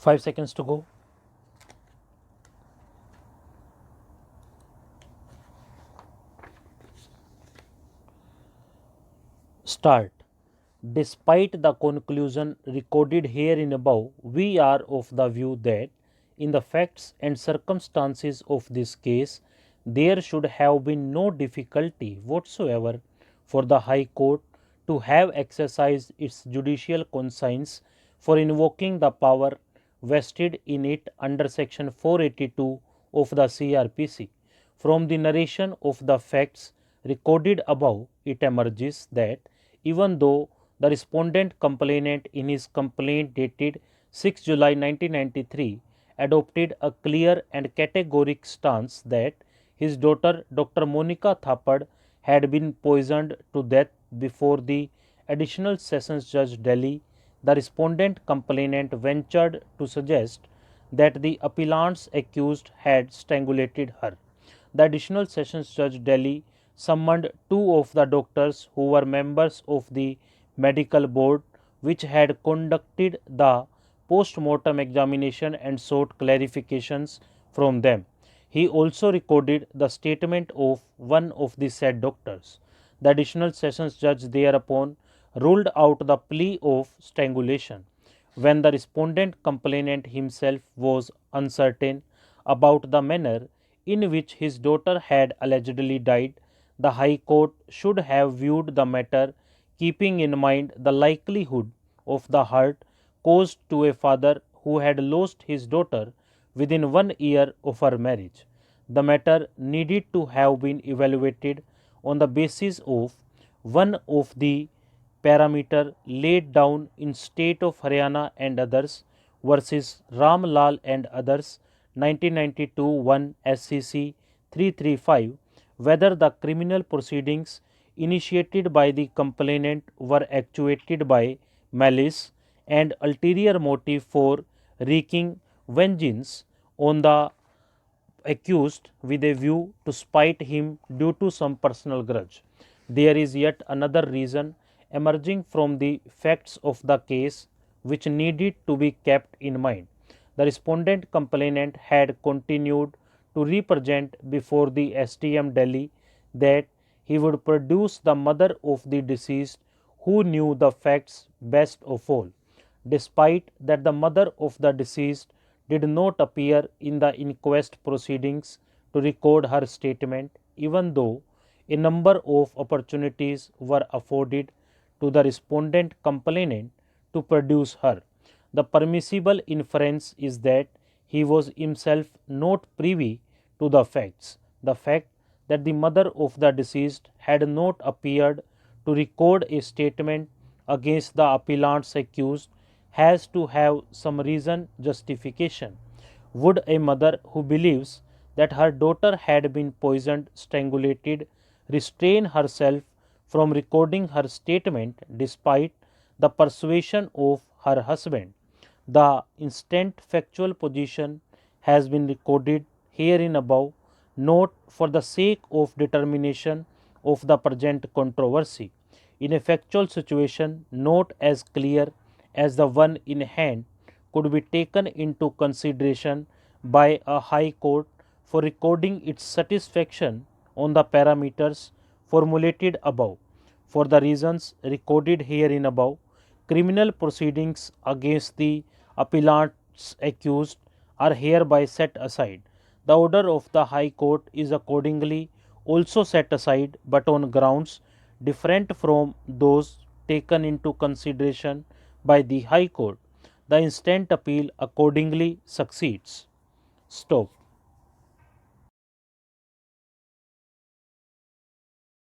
5 seconds to go. Start. Despite the conclusion recorded here in above, we are of the view that in the facts and circumstances of this case, there should have been no difficulty whatsoever for the High Court to have exercised its judicial conscience for invoking the power vested in it under section 482 of the CRPC. From the narration of the facts recorded above, it emerges that even though the respondent complainant in his complaint dated 6 July 1993 adopted a clear and categoric stance that his daughter Dr. Monica Thapad had been poisoned to death before the additional sessions judge Delhi, the respondent complainant ventured to suggest that the appellant's accused had strangulated her. The additional sessions judge Delhi summoned two of the doctors who were members of the medical board which had conducted the post-mortem examination and sought clarifications from them. He also recorded the statement of one of the said doctors. The additional sessions judge thereupon ruled out the plea of strangulation. When the respondent complainant himself was uncertain about the manner in which his daughter had allegedly died, the High Court should have viewed the matter keeping in mind the likelihood of the hurt caused to a father who had lost his daughter within 1 year of her marriage. The matter needed to have been evaluated on the basis of one of the parameter laid down in State of Haryana and others versus Ram Lal and others 1992 1 SCC 335, whether the criminal proceedings initiated by the complainant were actuated by malice and ulterior motive for wreaking vengeance on the accused with a view to spite him due to some personal grudge. There is yet another reason emerging from the facts of the case which needed to be kept in mind. The respondent complainant had continued to represent before the STM Delhi that he would produce the mother of the deceased who knew the facts best of all. Despite that the mother of the deceased did not appear in the inquest proceedings to record her statement, even though a number of opportunities were afforded to the respondent complainant to produce her. The permissible inference is that he was himself not privy to the facts. The fact that the mother of the deceased had not appeared to record a statement against the appellant's accused has to have some reason justification. Would a mother who believes that her daughter had been poisoned, strangulated, restrain herself from recording her statement despite the persuasion of her husband? The instant factual position has been recorded herein above, not for the sake of determination of the present controversy. In a factual situation not as clear as the one in hand could be taken into consideration by a high court for recording its satisfaction on the parameters formulated above. For the reasons recorded herein above, criminal proceedings against the appellant's accused are hereby set aside. The order of the High Court is accordingly also set aside, but on grounds different from those taken into consideration by the High Court. The instant appeal accordingly succeeds. Stop.